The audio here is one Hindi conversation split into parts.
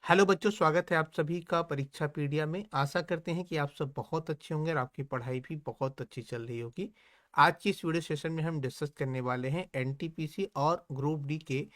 हेलो बच्चों, स्वागत है आप सभी का परीक्षा पीडिया में। आशा करते हैं कि आप सब बहुत अच्छे होंगे और आपकी पढ़ाई भी बहुत अच्छी चल रही होगी। आज की इस वीडियो सेशन में हम डिस्कस करने वाले हैं एनटीपीसी और ग्रुप डी के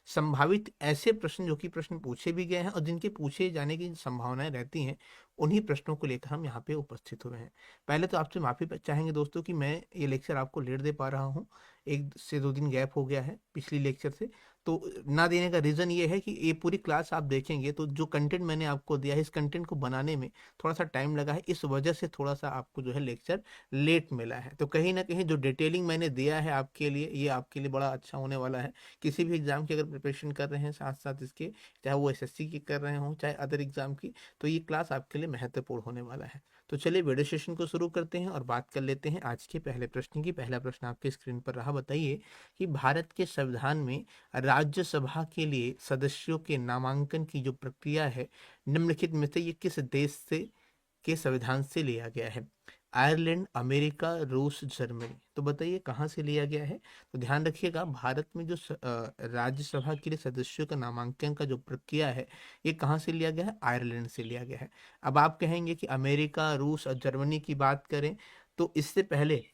संभावित ऐसे प्रश्न जो कि प्रश्न पूछे भी गए हैं और जिनके पूछे जाने की संभावनाएं रहती हैं। उन्हीं प्रश्नों को लेकर हम यहाँ पे उपस्थित हुए हैं। पहले तो आपसे माफी चाहेंगे दोस्तों कि मैं ये लेक्चर आपको लेट दे पा रहा हूँ। 1 से 2 दिन गैप हो गया है पिछली लेक्चर से। तो ना देने का रीज़न ये है कि ये पूरी क्लास आप देखेंगे तो जो कंटेंट मैंने आपको दिया है, इस कंटेंट को बनाने में थोड़ा सा टाइम लगा है, इस वजह से थोड़ा सा आपको जो है लेक्चर लेट मिला है। तो कहीं ना कहीं जो डिटेलिंग मैंने दिया है आपके लिए, ये आपके लिए बड़ा अच्छा होने वाला है। किसी भी एग्जाम की अगर प्रिपरेशन कर रहे हैं साथ साथ इसके, चाहे वो एसएससी की कर रहे हों चाहे अदर एग्जाम की, तो ये क्लास आपके लिए महत्वपूर्ण होने वाला है। तो चलिए वीडियो सेशन को शुरू करते हैं और बात कर लेते हैं आज के पहले प्रश्न की। पहला प्रश्न आपके स्क्रीन पर रहा। बताइए कि भारत के संविधान में राज्यसभा के लिए सदस्यों के नामांकन की जो प्रक्रिया है, निम्नलिखित में से ये किस देश से के संविधान से लिया गया है? आयरलैंड, अमेरिका, रूस, जर्मनी। तो बताइए कहाँ से लिया गया है? तो ध्यान रखिएगा, भारत में जो राज्यसभा के लिए सदस्यों का नामांकन का जो प्रक्रिया है, ये कहाँ से लिया गया है? आयरलैंड से लिया गया है। अब आप कहेंगे कि अमेरिका, रूस और जर्मनी की बात करें, तो इससे पहले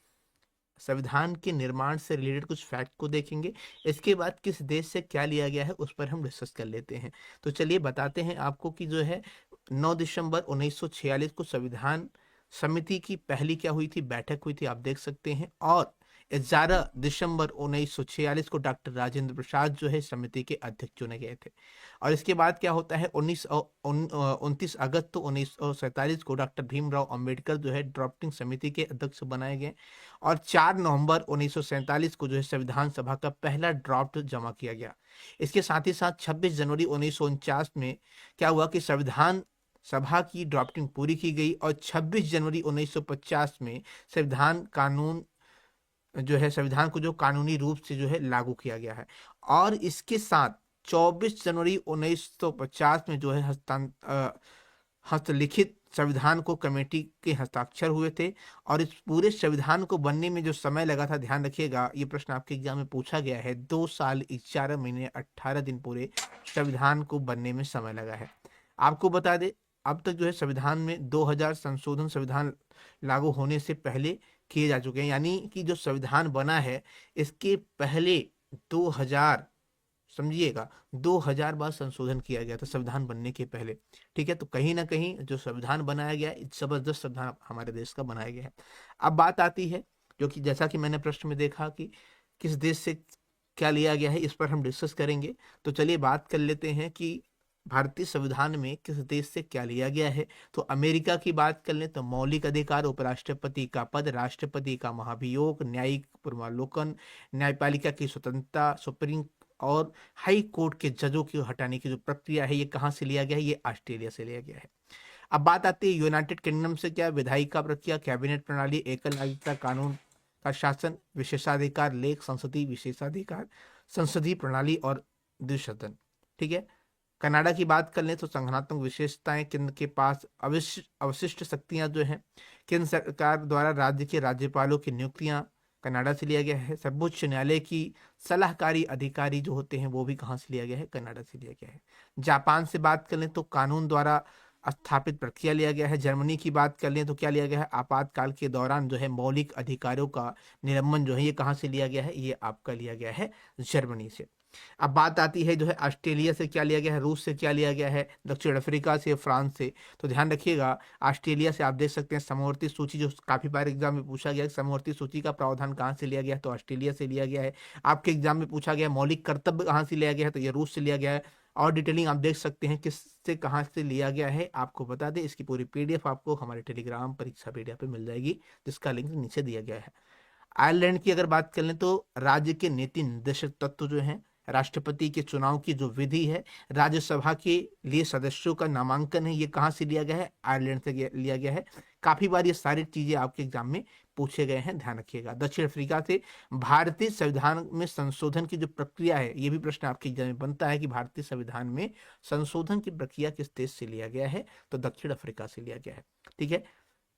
संविधान के निर्माण से रिलेटेड कुछ फैक्ट को देखेंगे। इसके बाद किस देश से क्या लिया गया है उस पर हम डिस्कस कर लेते हैं। तो चलिए बताते हैं आपको कि जो है 9 दिसंबर 1946 को संविधान समिति की पहली क्या हुई थी, बैठक हुई थी, आप देख सकते हैं। और 11 दिसंबर 1946 को डॉक्टर राजेंद्र प्रसाद जो है समिति के अध्यक्ष चुने गए थे। और इसके बाद क्या होता है, 29 अगस्त 1947 को डॉक्टर भीमराव अंबेडकर जो है ड्राफ्टिंग समिति के अध्यक्ष बनाए गए। और 4 नवंबर 1947 को जो है संविधान सभा का पहला ड्राफ्ट जमा किया गया। इसके साथ ही साथ 26 जनवरी 1949 में क्या हुआ कि संविधान सभा की ड्राफ्टिंग पूरी की गई और 26 जनवरी 1950 में संविधान कानून जो है, संविधान को जो कानूनी रूप से जो है लागू किया गया है। और इसके साथ 24 जनवरी 1950 में जो है हस्तलिखित संविधान को कमेटी के हस्ताक्षर हुए थे। और इस पूरे संविधान को बनने में जो समय लगा था, ध्यान रखिएगा, ये प्रश्न आपके एग्जाम में पूछा गया है, 2 साल 11 महीने 18 दिन पूरे संविधान को बनने में समय लगा है। आपको बता दें, अब तक जो है संविधान में 2000 संशोधन संविधान लागू होने से पहले किए जा चुके हैं। यानी कि जो संविधान बना है, इसके पहले 2000, समझिएगा, 2000 बार संशोधन किया गया था संविधान बनने के पहले। ठीक है, तो कहीं ना कहीं जो संविधान बनाया गया है, जबरदस्त संविधान हमारे देश का बनाया गया है। अब बात आती है, जो कि जैसा कि मैंने प्रश्न में देखा कि किस देश से क्या लिया गया है, इस पर हम डिस्कस करेंगे। तो चलिए बात कर लेते हैं कि भारतीय संविधान में किस देश से क्या लिया गया है। तो अमेरिका की बात कर लें तो मौलिक अधिकार, उपराष्ट्रपति का पद, राष्ट्रपति का महाभियोग, न्यायिक पुनर्वलोकन, न्यायपालिका की स्वतंत्रता, सुप्रीम और हाई कोर्ट के जजों को हटाने की जो प्रक्रिया है, ये कहाँ से लिया गया है? ये ऑस्ट्रेलिया से लिया गया है। अब बात आती है यूनाइटेड किंगडम से, क्या विधायिका प्रक्रिया, कैबिनेट प्रणाली, एकल नागरिकता कानून का शासन, विशेषाधिकार लेख, संसदीय विशेषाधिकार, संसदीय प्रणाली और द्विसदन। ठीक है। कनाडा की बात कर लें तो संगठनात्मक विशेषताएं, केंद्र के पास अवशिष्ट शक्तियां जो हैं, केंद्र सरकार द्वारा राज्य के राज्यपालों की नियुक्तियां कनाडा से लिया गया है। सर्वोच्च न्यायालय की सलाहकारी अधिकारी जो होते हैं वो भी कहाँ से लिया गया है? कनाडा से लिया गया है। जापान से बात कर लें तो कानून द्वारा स्थापित प्रक्रिया लिया गया है। जर्मनी की बात कर लें तो क्या लिया गया है? आपातकाल के दौरान जो है मौलिक अधिकारों का निलंबन जो है, ये कहाँ से लिया गया है? ये आपका लिया गया है जर्मनी से। अब बात आती है जो है ऑस्ट्रेलिया से क्या लिया गया है, रूस से क्या लिया गया है, दक्षिण अफ्रीका से, फ्रांस से। तो ध्यान रखिएगा, ऑस्ट्रेलिया से आप देख सकते हैं समवर्ती सूची, जो काफी बार एग्जाम में पूछा गया है, समवर्ती सूची का प्रावधान कहाँ से लिया गया है? तो ऑस्ट्रेलिया से लिया गया है। आपके एग्जाम में पूछा गया मौलिक कर्तव्य कहाँ से लिया गया है? तो ये रूस से लिया गया है। और डिटेलिंग आप देख सकते हैं किससे कहाँ से लिया गया है। आपको बता दें, इसकी पूरी पीडीएफ आपको हमारे टेलीग्राम परीक्षा पीडीएफ पे मिल जाएगी, जिसका लिंक नीचे दिया गया है। आयरलैंड की अगर बात कर लें तो राज्य के नीति निर्देशक तत्व जो हैं, राष्ट्रपति के चुनाव की जो विधि है, राज्यसभा के लिए सदस्यों का नामांकन है, ये कहाँ से लिया गया है? आयरलैंड से लिया गया है। काफी बार ये सारी चीजें आपके एग्जाम में पूछे गए हैं, ध्यान रखिएगा। दक्षिण अफ्रीका से भारतीय संविधान में संशोधन की जो प्रक्रिया है, ये भी प्रश्न आपके एग्जाम में बनता है कि भारतीय संविधान में संशोधन की प्रक्रिया किस देश से लिया गया है? तो दक्षिण अफ्रीका से लिया गया है। ठीक है।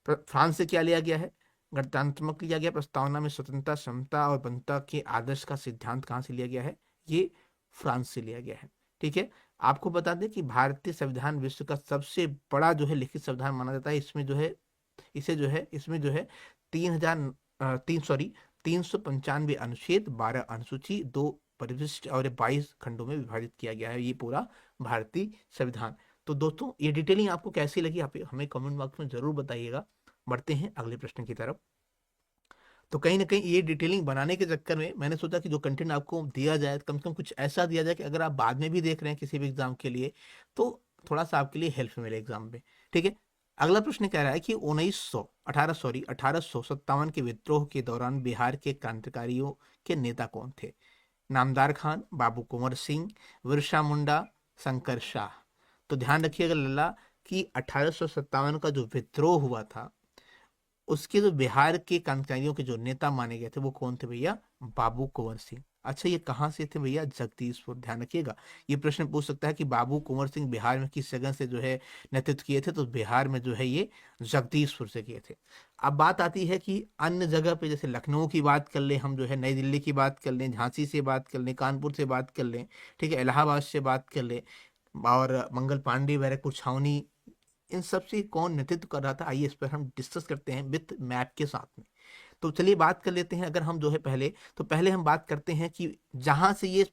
फ्रांस से क्या लिया गया है? गणतंत्रात्मक लिया गया। प्रस्तावना में स्वतंत्रता, समता और बंधुता के आदर्श का सिद्धांत कहाँ से लिया गया है? ये फ्रांस से लिया गया है। ठीक है। आपको बता दें कि भारतीय संविधान विश्व का सबसे बड़ा जो है लिखित संविधान माना जाता है। इसमें जो है इसमें जो है 395 अनुच्छेद, 12 अनुसूची, 2 परिशिष्ट और 22 खंडों में विभाजित किया गया है ये पूरा भारतीय संविधान। तो दोस्तों ये डिटेलिंग आपको कैसी लगी आप हमें कमेंट बॉक्स में जरूर बताइएगा। बढ़ते हैं अगले प्रश्न की तरफ। तो कहीं ना कहीं ये डिटेलिंग बनाने के चक्कर में मैंने सोचा कि जो कंटेंट आपको दिया जाए कम से कम कुछ ऐसा दिया जाए कि अगर आप बाद में भी देख रहे हैं किसी भी एग्जाम के लिए तो थोड़ा सा आपके लिए हेल्प मिले एग्जाम में। ठीक है। अगला प्रश्न कह रहा है कि 1857 के विद्रोह के दौरान बिहार के क्रांतिकारियों के नेता कौन थे? नामदार खान, बाबू कुंवर सिंह, बिरसा मुंडा, शंकर शाह। तो ध्यान रखिएगा लल्ला कि 1857 का जो विद्रोह हुआ था उसके जो बिहार के क्रांतिकारियों के जो नेता माने गए थे वो कौन थे भैया? बाबू कुंवर सिंह। अच्छा ये कहाँ से थे भैया? जगदीशपुर। ध्यान रखिएगा ये प्रश्न पूछ सकता है कि बाबू कुंवर सिंह बिहार में किस जगह से जो है नेतृत्व किए थे? तो बिहार में जो है ये जगदीशपुर से किए थे। अब बात आती है कि अन्य जगह पे जैसे लखनऊ की बात कर लें, हम जो है नई दिल्ली की बात कर लें, झांसी से बात कर लें, कानपुर से बात कर लें, ठीक है, इलाहाबाद से बात कर लें, और मंगल पांडे, बैरकपुर छावनी, इन सब से कौन नेतृत्व कर रहा था? आइए इस पर हम डिस्कस करते हैं विथ मैप के साथ में। तो चलिए बात कर लेते हैं। अगर हम जो है पहले हम बात करते हैं कि जहां से ये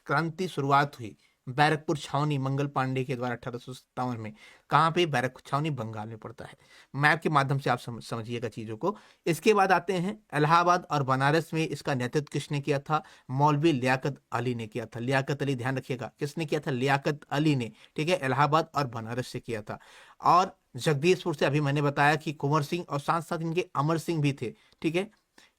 क्रांति शुरुआत हुई, बैरकपुर छावनी मंगल पांडे के द्वारा 1857 में। कहाँ पे? बैरकपुर छावनी बंगाल में पड़ता है। मैप के माध्यम से आप समझिएगा चीजों को। इसके बाद आते हैं इलाहाबाद और बनारस में। इसका नेतृत्व किसने किया था? मौलवी लियाकत अली ने किया था। लियाकत अली, ध्यान रखिएगा किसने किया था? लियाकत अली ने। ठीक है, इलाहाबाद और बनारस से किया था। और जगदीशपुर से अभी मैंने बताया कि कुंवर सिंह और साथ साथ इनके अमर सिंह भी थे। ठीक है,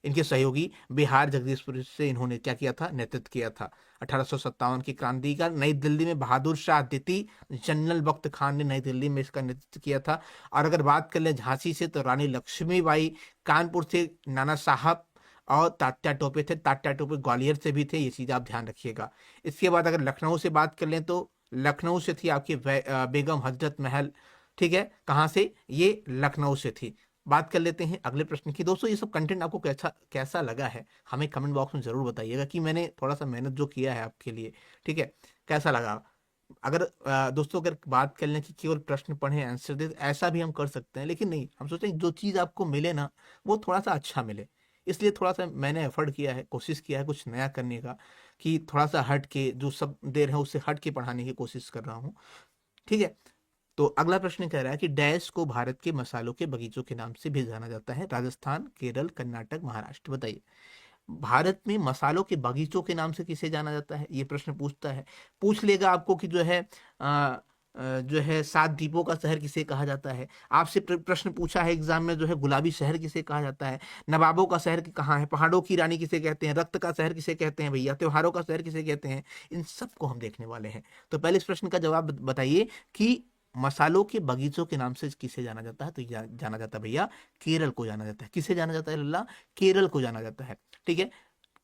इनके सहयोगी बिहार जगदीशपुर से इन्होंने क्या किया था? नेतृत्व किया था 1857 की क्रांति का। नई दिल्ली में बहादुर शाह द्वितीय, जनरल बख्त खान ने नई दिल्ली में इसका नेतृत्व किया था। और अगर बात कर ले झांसी से तो रानी लक्ष्मीबाई, कानपुर से नाना साहब, और तात्या टोपे थे। तात्या टोपे ग्वालियर से भी थे, ये चीज आप ध्यान रखिएगा। इसके बाद अगर लखनऊ से बात कर लें तो लखनऊ से थी आपकी बेगम हजरत महल। ठीक है, कहाँ से? ये लखनऊ से थी। बात कर लेते हैं अगले प्रश्न की। दोस्तों ये सब कंटेंट आपको कैसा कैसा लगा है हमें कमेंट बॉक्स में जरूर बताइएगा कि मैंने थोड़ा सा मेहनत जो किया है आपके लिए, ठीक है, कैसा लगा। अगर दोस्तों अगर बात कर लें कि केवल प्रश्न पढ़े आंसर दे, ऐसा भी हम कर सकते हैं, लेकिन नहीं, हम सोचते हैं जो चीज़ आपको मिले ना वो थोड़ा सा अच्छा मिले। इसलिए थोड़ा सा मैंने एफर्ट किया है, कोशिश किया है कुछ नया करने का, कि थोड़ा सा हट के जो सब दे रहे हैं उससे हट के पढ़ाने की कोशिश कर रहा हूँ। ठीक है। तो अगला प्रश्न कह रहा है कि डैश को भारत के मसालों के बगीचों के नाम से भी जाना जाता है? राजस्थान, केरल, कर्नाटक, महाराष्ट्र। बताइए भारत में मसालों के बगीचों के नाम से किसे जाना जाता है? ये प्रश्न पूछता है। पूछ लेगा आपको कि जो है 7 द्वीपों का शहर किसे कहा जाता है। आपसे प्रश्न पूछा है एग्जाम में जो है गुलाबी शहर किसे कहा जाता है, नवाबों का शहर कहाँ है, पहाड़ों की रानी किसे कहते हैं, रक्त का शहर किसे कहते हैं भैया, त्योहारों का शहर किसे कहते हैं। इन सबको हम देखने वाले हैं। तो पहले इस प्रश्न का जवाब बताइए कि मसालों के बगीचों के नाम से किसे जाना जाता है? तो जाना जाता है भैया केरल को जाना जाता है। किसे जाना जाता है लल्ला? केरल को जाना जाता है। ठीक है,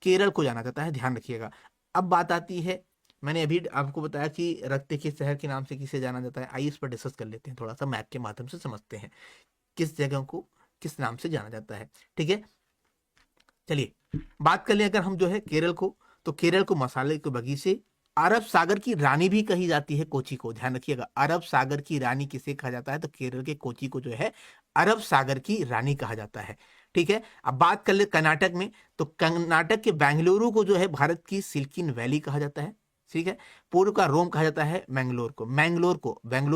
केरल को जाना जाता है, ध्यान रखिएगा। अब बात आती है, मैंने अभी आपको बताया कि रक्त के शहर के नाम से किसे जाना जाता है। आइए इस पर डिस्कस कर लेते हैं, थोड़ा सा मैप के माध्यम से समझते हैं किस जगह को किस नाम से जाना जाता है। ठीक है, चलिए बात कर लें अगर हम जो है केरल को, तो केरल को मसाले के बगीचे, अरब सागर की रानी भी कही जाती है कोची को। ध्यान रखिएगा, अरब सागर की रानी किसे कहा जाता है? तो केरल के कोची को जो है अरब सागर की रानी कहा जाता है। ठीक है, अब बात कर ले कर्नाटक में, तो कर्नाटक के बेंगलुरु को जो है भारत की सिल्किन वैली कहा जाता है। ठीक है, पूर्व का रोम कहा जाता है बेंगलोर को। बेंगलोर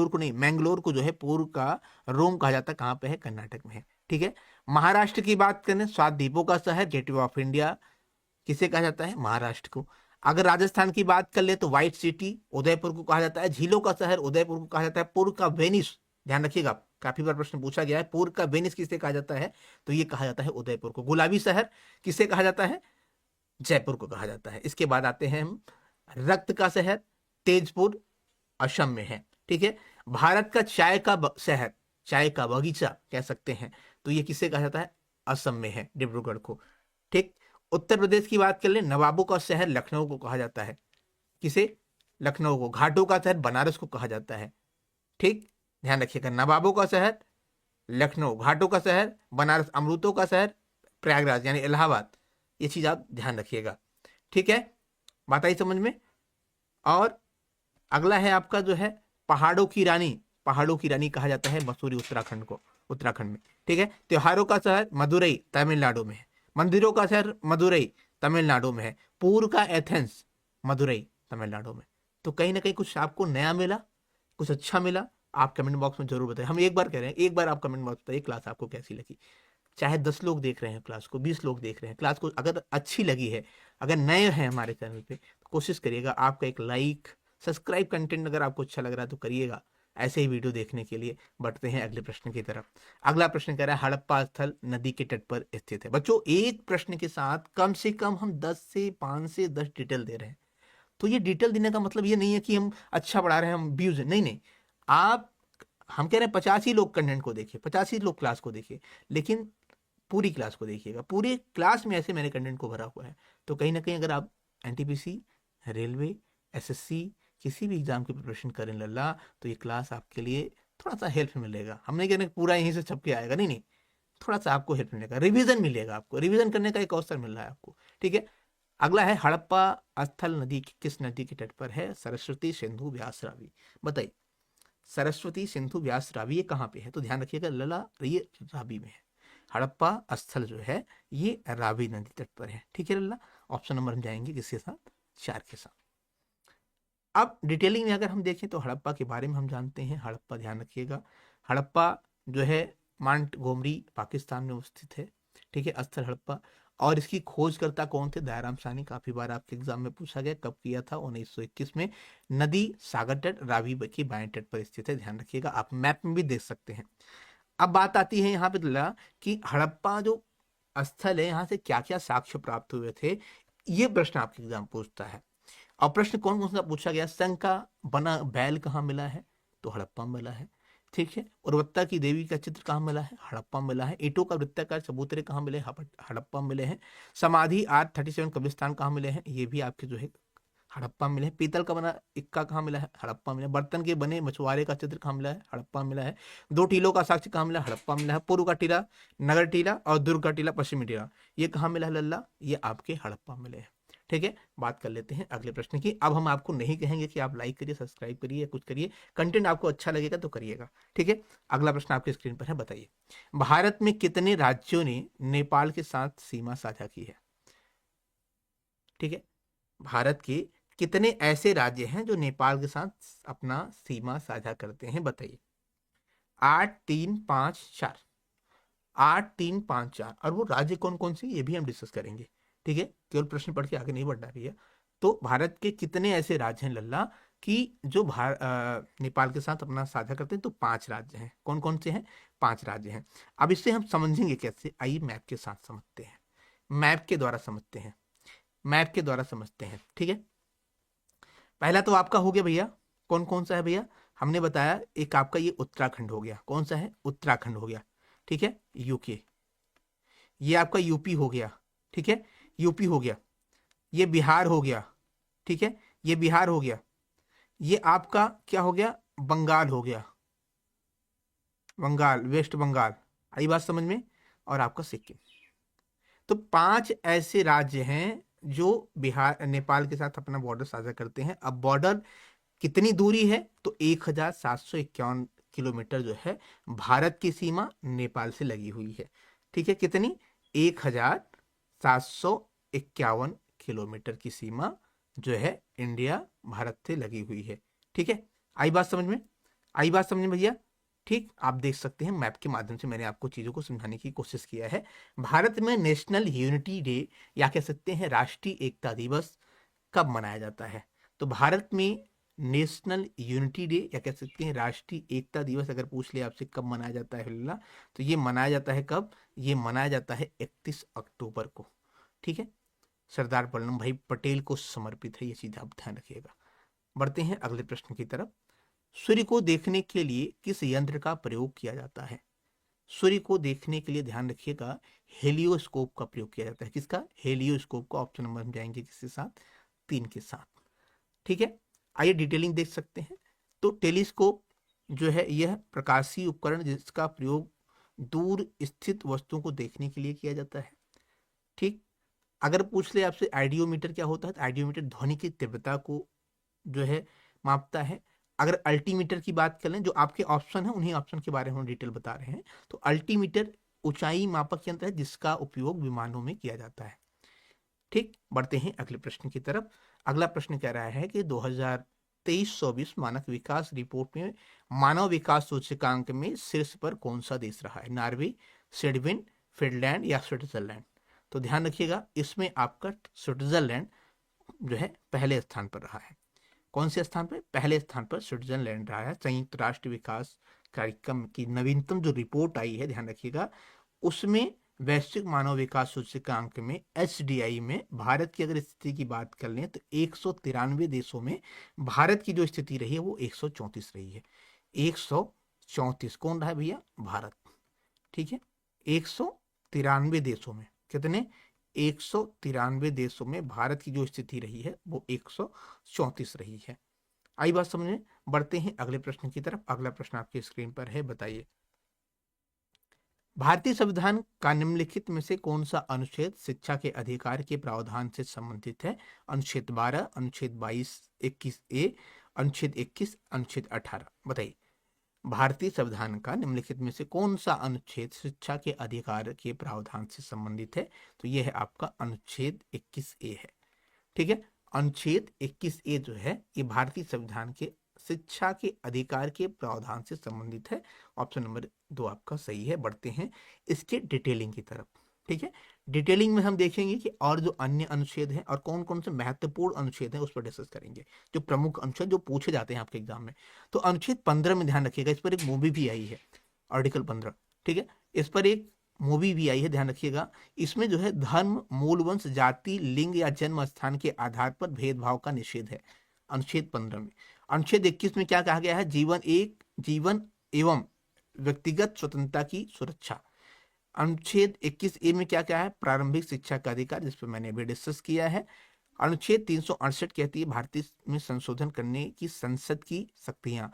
को नहीं, मैंगलोर को जो है पूर्व का रोम कहा जाता है। कहाँ पे है? कर्नाटक में है। ठीक है, महाराष्ट्र की बात करें, 7 द्वीपों का शहर, गेटवे ऑफ इंडिया किसे कहा जाता है? महाराष्ट्र को। अगर राजस्थान की बात कर ले तो व्हाइट सिटी उदयपुर को कहा जाता है। झीलों का शहर उदयपुर को कहा जाता है। पूर्व का वेनिस, ध्यान रखिएगा काफी बार प्रश्न पूछा गया है, पूर्व का वेनिस किसे कहा जाता है? तो ये कहा जाता है उदयपुर को। गुलाबी शहर किसे कहा जाता है? जयपुर को कहा जाता है। इसके बाद आते हैं हम, रक्त का शहर तेजपुर असम में है। ठीक है, भारत का चाय का शहर, चाय का बगीचा कह सकते हैं, तो ये किसे कहा जाता है? असम में है, डिब्रूगढ़ को। ठीक, उत्तर प्रदेश की बात कर ले, नवाबों का शहर लखनऊ को कहा जाता है। किसे? लखनऊ को। घाटों का शहर बनारस को कहा जाता है। ठीक, ध्यान रखिएगा, नवाबों का शहर लखनऊ, घाटों का शहर बनारस, अमृतों का शहर प्रयागराज यानी इलाहाबाद। ये चीज आप ध्यान रखिएगा। ठीक है, बात आई समझ में। और अगला है आपका जो है पहाड़ों की रानी, पहाड़ों की रानी कहा जाता है मसूरी उत्तराखंड को, उत्तराखंड में। ठीक है, त्योहारों का शहर मदुरई तमिलनाडु में है, मंदिरों का शहर मदुरई तमिलनाडु में है, पूर्व का एथेंस मदुरई तमिलनाडु में। तो कहीं ना कहीं कुछ आपको नया मिला, कुछ अच्छा मिला, आप कमेंट बॉक्स में जरूर बताइए। हम एक बार कह रहे हैं, एक बार आप कमेंट बॉक्स बताइए क्लास आपको कैसी लगी। चाहे 10 लोग देख रहे हैं क्लास को, 20 लोग देख रहे हैं क्लास को, अगर अच्छी लगी है, अगर नए हैं हमारे चैनल पे, तो कोशिश करिएगा आपका एक लाइक, सब्सक्राइब, कंटेंट अगर आपको अच्छा लग रहा है तो करिएगा। ऐसे ही वीडियो देखने के लिए बढ़ते हैं अगले प्रश्न की तरफ। अगला प्रश्न कह रहा है हड़प्पा स्थल नदी के तट पर स्थित है। बच्चों, एक प्रश्न के साथ कम से कम हम 5 से 10 डिटेल दे रहे हैं। तो ये डिटेल देने का मतलब ये नहीं है कि हम अच्छा पढ़ा रहे हैं, हम व्यूज, नहीं नहीं। आप, हम कह रहे हैं 85 लोग कंटेंट को देखिए, 85 लोग क्लास को देखिए, लेकिन पूरी क्लास को देखिएगा। पूरी क्लास में ऐसे मैंने कंटेंट को भरा हुआ है। तो कहीं ना कहीं अगर आप एनटीपीसी, रेलवे, एसएससी, किसी भी एग्जाम की प्रिपरेशन करें लल्ला, तो ये क्लास आपके लिए थोड़ा सा हेल्प मिलेगा। हम नहीं कह रहे पूरा यहीं से छप के आएगा, नहीं नहीं, थोड़ा सा आपको हेल्प मिलेगा, रिवीजन मिलेगा, आपको रिवीजन करने का एक अवसर मिल रहा है आपको। ठीक है, अगला है हड़प्पा स्थल नदी किस नदी के तट पर है? सरस्वती, सिंधु, व्यास, रावी। बताइए, सरस्वती, सिंधु, व्यास, रावी ये कहाँ पे है? तो ध्यान रखिएगा लला, ये रावी में है। हड़प्पा स्थल जो है ये रावी नदी तट पर है। ठीक है लल्ला, ऑप्शन नंबर हम जाएंगे किसके साथ? 4 के साथ। अब डिटेलिंग में अगर हम देखें तो हड़प्पा के बारे में हम जानते हैं। हड़प्पा, ध्यान रखिएगा, हड़प्पा जो है माउंट गोमरी पाकिस्तान में स्थित है। ठीक है, स्थल हड़प्पा। और इसकी खोजकर्ता कौन थे? दयाराम साहनी। काफी बार आपके एग्जाम में पूछा गया, कब किया था? 1921 में। नदी सागर तट रावी के बाएं तट पर स्थित है, ध्यान रखिएगा, आप मैप में भी देख सकते हैं। अब बात आती है यहाँ पे दुल्ला कि हड़प्पा जो स्थल है, यहाँ से क्या क्या साक्ष्य प्राप्त हुए थे, ये प्रश्न आपके एग्जाम पूछता है। और प्रश्न कौन कौन सा पूछा गया? संघ का बना बैल कहाँ मिला है? तो हड़प्पा में मिला है। ठीक है, उर्वरता की देवी का चित्र कहाँ मिला है? हड़प्पा में मिला है। ईंटों का वृत्ताकार चबूतरे कहाँ मिले? हड़प्पा में मिले हैं। समाधि R37 कब्रिस्तान कहाँ मिले हैं? ये भी आपके जो है हड़प्पा में मिले हैं। पीतल का बना इक्का कहाँ मिला है? हड़प्पा मिला है। बर्तन के बने मछुआरे का चित्र कहाँ मिला है? हड़प्पा मिला है। 2 टीलों का साक्ष्य कहाँ मिला है? हड़प्पा मिला है। पूर्व का टीला नगर टीला और दुर्ग का टीला पश्चिमी टीला, ये कहाँ मिला है लल्ला? ये आपके हड़प्पा मिले हैं। ठीक है, बात कर लेते हैं अगले प्रश्न की। अब हम आपको नहीं कहेंगे कि आप लाइक करिए, सब्सक्राइब करिए या कुछ करिए, कंटेंट आपको अच्छा लगेगा तो करिएगा। ठीक है, अगला प्रश्न आपकी स्क्रीन पर है, बताइए भारत में कितने राज्यों ने नेपाल के साथ सीमा साझा की है? ठीक है, भारत के कितने ऐसे राज्य हैं जो नेपाल के साथ अपना सीमा साझा करते हैं? बताइए। 8, 3, 5, 4, 8, 3, 5, 4। और वो राज्य कौन कौन से, ये भी हम डिस्कस करेंगे। ठीक है, केवल प्रश्न पढ़ के आगे नहीं बढ़ना भैया। तो भारत के कितने ऐसे राज्य हैं लल्ला कि जो नेपाल के साथ अपना साझा करते हैं? तो 5 राज्य हैं। कौन कौन से हैं? 5 राज्य हैं। अब इससे हम समझेंगे कैसे, आइए मैप के साथ समझते हैं, मैप के द्वारा समझते हैं, मैप के द्वारा समझते हैं। ठीक है, पहला तो आपका हो गया भैया, कौन कौन सा है भैया? हमने बताया एक आपका ये उत्तराखंड हो गया। कौन सा है? उत्तराखंड हो गया। ठीक है, यूके, ये आपका यूपी हो गया। ठीक है, यूपी हो गया। ये बिहार हो गया। ठीक है, ये बिहार हो गया। ये आपका क्या हो गया? बंगाल हो गया, बंगाल, वेस्ट बंगाल। आई बात समझ में? और आपका सिक्किम। तो 5 ऐसे राज्य हैं जो बिहार नेपाल के साथ अपना बॉर्डर साझा करते हैं। अब बॉर्डर कितनी दूरी है? तो 1751 किलोमीटर जो है भारत की सीमा नेपाल से लगी हुई है। ठीक है, कितनी? 1751 किलोमीटर की सीमा जो है इंडिया भारत से लगी हुई है। ठीक है, आई बात समझ में? आई बात समझ में भैया? ठीक, आप देख सकते हैं मैप के माध्यम से मैंने आपको चीजों को समझाने की कोशिश किया है। भारत में नेशनल यूनिटी डे या कह सकते हैं राष्ट्रीय एकता दिवस कब मनाया जाता है? तो भारत में नेशनल यूनिटी डे या कह सकते हैं राष्ट्रीय एकता दिवस अगर पूछ लिया आपसे कब मनाया जाता है हिल्ला, तो ये मनाया जाता है कब? ये मनाया जाता है 31 अक्टूबर को। ठीक है, सरदार वल्लभ भाई पटेल को समर्पित है, ये चीज आप ध्यान रखिएगा। बढ़ते हैं अगले प्रश्न की तरफ। सूर्य को देखने के लिए किस यंत्र का प्रयोग किया जाता है? सूर्य को देखने के लिए ध्यान रखिएगा हेलियोस्कोप का प्रयोग किया जाता है। किसका? हेलियोस्कोप का। ऑप्शन नंबर हम जाएंगे किसके साथ? 3 के साथ। ठीक है, आइए डिटेलिंग देख सकते हैं। तो टेलीस्कोप जो है यह प्रकाशीय उपकरण जिसका प्रयोग दूर स्थित वस्तुओं को देखने के लिए किया जाता है। ठीक, अगर पूछ ले आपसे आइडियोमीटर क्या होता है, तो आइडियोमीटर ध्वनि की तीव्रता को जो है मापता है। अगर अल्टीमीटर की बात कर लें, जो आपके ऑप्शन है उन्हीं ऑप्शन के बारे में हम डिटेल बता रहे हैं। तो अल्टीमीटर ऊंचाई मापक यंत्र है जिसका उपयोग विमानों में किया जाता है। ठीक, बढ़ते हैं अगले प्रश्न की तरफ। अगला प्रश्न कह रहा है कि 2023-24 मानक विकास रिपोर्ट में मानव विकास सूचकांक में शीर्ष पर कौन सा देश रहा है? नॉर्वे, स्वीडन, फिनलैंड या स्विट्जरलैंड? तो ध्यान रखिएगा, इसमें आपका स्विट्जरलैंड जो है पहले स्थान पर रहा है। कौन से स्थान पर? पहले स्थान पर स्विट्जरलैंड रहा है। संयुक्त राष्ट्र विकास कार्यक्रम की नवीनतम जो रिपोर्ट आई है, ध्यान रखिएगा, उसमें वैश्विक मानव विकास सूचकांक में HDI में भारत की अगर स्थिति की बात कर लें तो 193 देशों में भारत की जो स्थिति रही है वो 134 रही है। 134 कौन रहा है भैया? भारत। ठीक है, 193 देशों में कितने? 193 देशों में भारत की जो स्थिति रही है वो 134 रही है। आई बात समझ? बढ़ते हैं अगले प्रश्न की तरफ। अगला प्रश्न आपकी स्क्रीन पर है, बताइए भारतीय संविधान का निम्नलिखित में से कौन सा अनुच्छेद शिक्षा के अधिकार के प्रावधान से संबंधित है? अनुच्छेद 12, अनुच्छेद 22, 21A, अनुच्छेद 21, अनुच्छेद 18? बताइए भारतीय संविधान का निम्नलिखित में से कौन सा अनुच्छेद शिक्षा के अधिकार के प्रावधान से संबंधित है? तो यह है आपका अनुच्छेद 21A है। ठीक है, अनुच्छेद 21A जो है ये भारतीय संविधान के शिक्षा के अधिकार के प्रावधान से संबंधित है। ऑप्शन नंबर 2 आपका सही है। बढ़ते हैं इसके डिटेलिंग की तरफ। ठीक है, डिटेलिंग में हम देखेंगे कि और जो अन्य अनुच्छेद हैं और कौन कौन से महत्वपूर्ण अनुच्छेद हैं उस पर डिस्कस करेंगे, जो प्रमुख अनुच्छेद जो पूछे जाते हैं आपके एग्जाम में। तो अनुच्छेद 15 में ध्यान रखिएगा, इस पर एक मूवी भी आई है, आर्टिकल 15। ठीक है, इस पर एक मूवी भी आई है, ध्यान रखिएगा। इसमें जो है धर्म, मूल वंश, जाति, लिंग या जन्म स्थान के आधार पर भेदभाव का निषेध है, अनुच्छेद 15 में। अनुच्छेद 21 में क्या कहा गया है? जीवन एवं व्यक्तिगत स्वतंत्रता की सुरक्षा। अनुच्छेद 21A में क्या क्या है? प्रारंभिक शिक्षा का अधिकार, जिस पर मैंने अभी डिस्कस किया है। अनुच्छेद 368 कहती है भारतीय में संशोधन करने की संसद की शक्तियां।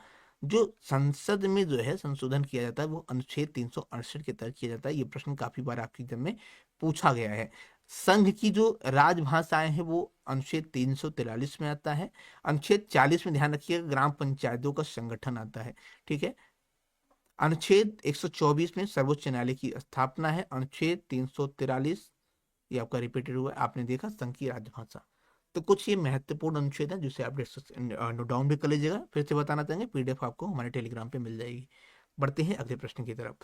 जो संसद में जो है संशोधन किया जाता है वो अनुच्छेद 368 के तहत किया जाता है। ये प्रश्न काफी बार आपके एग्जाम में पूछा गया है। संघ की जो राजभाषाएं हैं वो अनुच्छेद 343 में आता है। अनुच्छेद 40 में ध्यान रखिएगा ग्राम पंचायतों का संगठन आता है। ठीक है, अनुच्छेद 124 में सर्वोच्च न्यायालय की स्थापना है। अनुच्छेद 343 ये आपका रिपीटेड हुआ है, आपने देखा संघ की राजभाषा। तो कुछ ये महत्वपूर्ण अनुच्छेद हैं जिसे आप नोट डाउन भी कर लीजिएगा। फिर से बताना चाहेंगे, PDF आपको हमारे टेलीग्राम पे मिल जाएगी। बढ़ते हैं अगले प्रश्न की तरफ।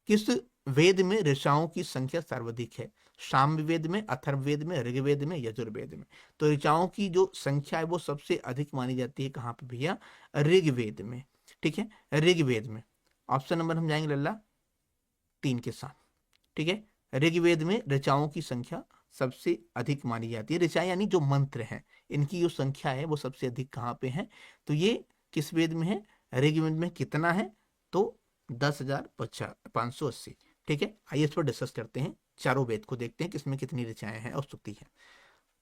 किस वेद में ऋचाओं की संख्या सर्वाधिक है? सामवेद में, अथर्ववेद में, ऋग्वेद में, यजुर्वेद में? तो ऋचाओं की जो संख्या है वो सबसे अधिक मानी जाती है कहाँ पे भैया? ऋग्वेद में। ठीक है, ऋग्वेद में। ऑप्शन नंबर हम जाएंगे लल्ला 3 के साथ। ठीक है, ऋग्वेद में ऋचाओं की संख्या सबसे अधिक मानी जाती है। ऋचा यानी जो मंत्र हैं, इनकी जो संख्या है वो सबसे अधिक कहाँ पे है? तो ये किस वेद में है? ऋग्वेद में। कितना है? तो 10,580। ठीक है, आइए इस पर डिस्कस करते हैं। चारों वेद को देखते हैं किसमें कितनी ऋचाएं हैं और स्तुति है।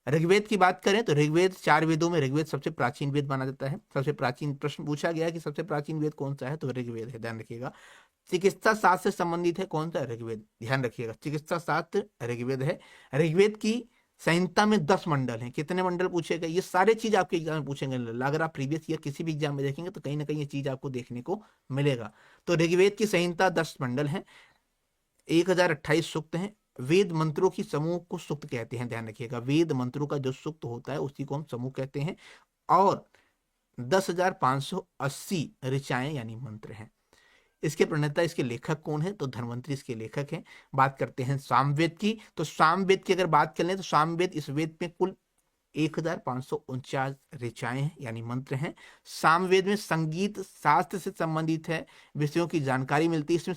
ऋग्वेद की बात करें तो ऋग्वेद 4 वेदों में ऋग्वेद सबसे प्राचीन वेद माना जाता है। सबसे प्राचीन प्रश्न पूछा गया कि सबसे प्राचीन वेद कौन सा है? तो ऋग्वेद है, ध्यान रखिएगा। चिकित्सा शास्त्र से संबंधित है कौन सा? ऋग्वेद, ध्यान रखिएगा। चिकित्सा शास्त्र ऋग्वेद है। ऋग्वेद की संहिता में 10 मंडल हैं। कितने मंडल पूछे गए? ये सारे चीज आपके एग्जाम में पूछेंगे। अगर आप प्रीवियस ईयर किसी भी एग्जाम में देखेंगे तो कहीं ना कहीं ये चीज आपको देखने को मिलेगा। तो ऋग्वेद की संहिता 10 मंडल है, 1028 सूक्त हैं। वेद मंत्रों की समूह को सूक्त कहते हैं, ध्यान रखिएगा। वेद मंत्रों का जो सूक्त होता है उसी को हम समूह कहते हैं। और 10,580 ऋचाएं यानी मंत्र हैं। इसके प्रणेता, इसके लेखक कौन है? तो धन्वंतरि इसके लेखक हैं। बात करते हैं सामवेद की। तो सामवेद की अगर बात कर लें तो सामवेद, इस वेद में कुल 1,549 ऋचाएं हैं यानी मंत्र हैं। सामवेद में संगीत शास्त्र से संबंधित है विषयों की जानकारी मिलती है। इसमें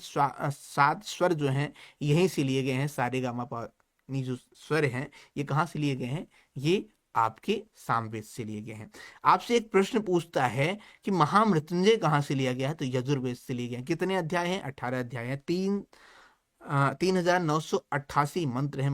7 स्वर जो हैं यहीं से लिए गए हैं। सारे गामा पा नी जो स्वर हैं ये कहाँ से लिए गए हैं? ये आपके सामवेद से लिए गए हैं। आपसे एक प्रश्न पूछता है कि महामृत्युंजय कहाँ से लिया गया है? तो यजुर्वेद से लिए गए हैं। कितने अध्याय हैं? 18 अध्याय हैं। 3,988 मंत्र हैं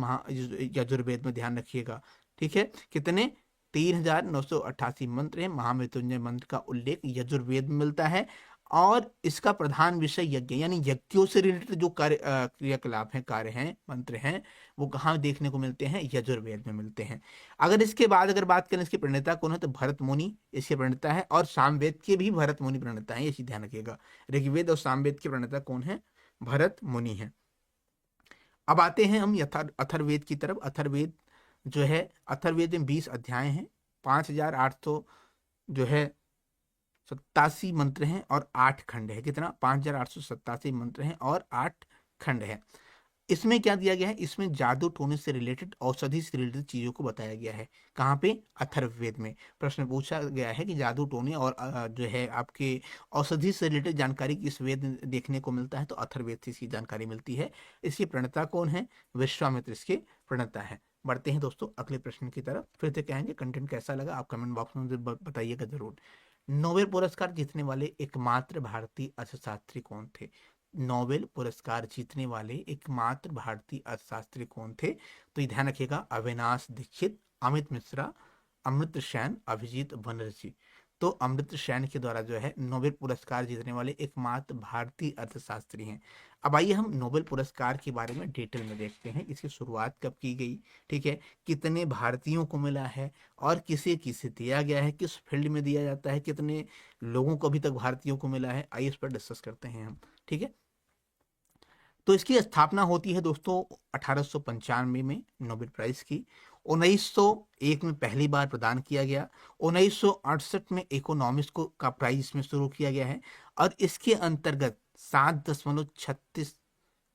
यजुर्वेद में, ध्यान रखिएगा। ठीक है, कितने? 3,988 मंत्र हैं। महामृत्युंजय मंत्र का उल्लेख यजुर्वेद में मिलता है। और इसका प्रधान विषय यज्ञ, यानी यज्ञों से रिलेटेड जो क्रियाकलाप हैं, कार्य हैं, मंत्र हैं, वो कहाँ देखने को मिलते हैं? यजुर्वेद में मिलते हैं। अगर इसके बाद अगर बात करें इसके प्रणेता कौन है, तो भरत मुनि इसके प्रणेता है, और सामवेद के भी भरत मुनि प्रणेता है, ये चीज ध्यान रखिएगा। ऋग्वेद और सामवेद के प्रणेता कौन है? भरत मुनि है। अब आते हैं हम अथर्ववेद की तरफ। अथर्ववेद जो है, अथर्ववेद में 20 अध्याय हैं, 5800 जो है 87 मंत्र हैं और 8 खंड है। कितना? 5887 मंत्र हैं और 8 खंड है। इसमें क्या दिया गया है? इसमें जादू टोने से रिलेटेड, औषधि से रिलेटेड चीजों को बताया गया है। कहाँ पे? अथर्ववेद में। प्रश्न पूछा गया है कि जादू टोने और जो है आपके औषधि से रिलेटेड जानकारी किस वेद में देखने को मिलता है? तो अथर्ववेद से इसकी जानकारी मिलती है। इसकी प्रणेता कौन है? विश्वामित्र इसके प्रणेता है। बढ़ते हैं दोस्तों अगले प्रश्न की तरफ। फिर से कहेंगे कंटेंट कैसा लगा आप कमेंट बॉक्स में मुझे बताइएगा जरूर। नोबेल पुरस्कार जीतने वाले एकमात्र भारतीय अर्थशास्त्री कौन थे? नोबेल पुरस्कार जीतने वाले एकमात्र भारतीय अर्थशास्त्री कौन थे? तो ये ध्यान रखिएगा, अविनाश दीक्षित, अमित मिश्रा, अमृत सेन, अभिजीत बनर्जी। तो अमृत सेन के द्वारा जो है नोबेल पुरस्कार जीतने वाले एकमात्र भारतीय अर्थशास्त्री हैं। अब आइए हम नोबेल पुरस्कार के बारे में डिटेल में देखते हैं। इसकी शुरुआत कब की गई, ठीक है, कितने भारतीयों को मिला है, और किसे किसे दिया गया है, किस फील्ड में दिया जाता है, कितने लोगों को अभी तक भारतीयों को मिला है, आइए इस पर डिस्कस करते हैं हम। ठीक है, तो इसकी स्थापना होती है दोस्तों 1895 में नोबेल प्राइज की। 1901 में पहली बार प्रदान किया गया। 1968 में इकोनॉमिक्स को का प्राइज इसमें शुरू किया गया है, और इसके अंतर्गत 7.36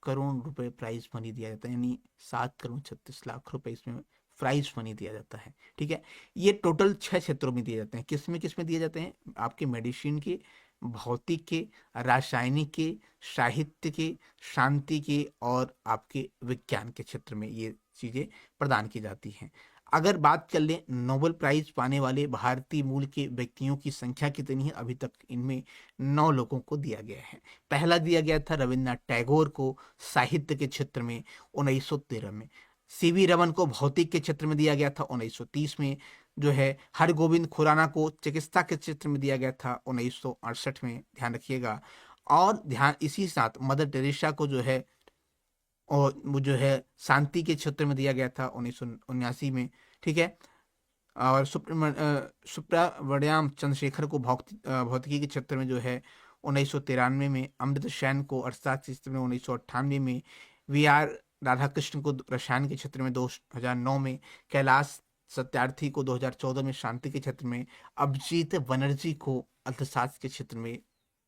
करोड़ रुपए प्राइज मनी दिया जाता है, यानी 7 करोड़ 36 लाख रुपए इसमें प्राइज मनी दिया जाता है। ठीक है, ये टोटल 6 क्षेत्रों में दिए जाते हैं। किस में दिए जाते हैं? आपके मेडिसिन के, भौतिक के, रासायनिक के, साहित्य के, शांति के, और आपके विज्ञान के क्षेत्र में ये चीजें प्रदान की जाती हैं। अगर बात कर लें नोबेल प्राइज पाने वाले भारतीय मूल के व्यक्तियों की संख्या कितनी है, अभी तक इनमें 9 लोगों को दिया गया है। पहला दिया गया था रविन्द्रनाथ टैगोर को साहित्य के क्षेत्र में 1913 में। सीवी रमन को भौतिक के क्षेत्र में दिया गया था 1930 में। जो है हरगोविंद खुराना को चिकित्सा के क्षेत्र में दिया गया था 1968 में, ध्यान रखिएगा। और ध्यान इसी साथ मदर टेरेसा को जो है, और वो जो है शांति के क्षेत्र में दिया गया था 1979 में। ठीक है, और सुब्रमण्यम चंद्रशेखर को भौतिकी के क्षेत्र में जो है 1993 में। अमृत सेन को अर्थशास्त्र के क्षेत्र में 1998 में। VR राधाकृष्ण को रसायन के क्षेत्र में 2009 में। कैलाश सत्यार्थी को 2014 में शांति के क्षेत्र में। अभिजीत बनर्जी को अर्थशास्त्र के क्षेत्र में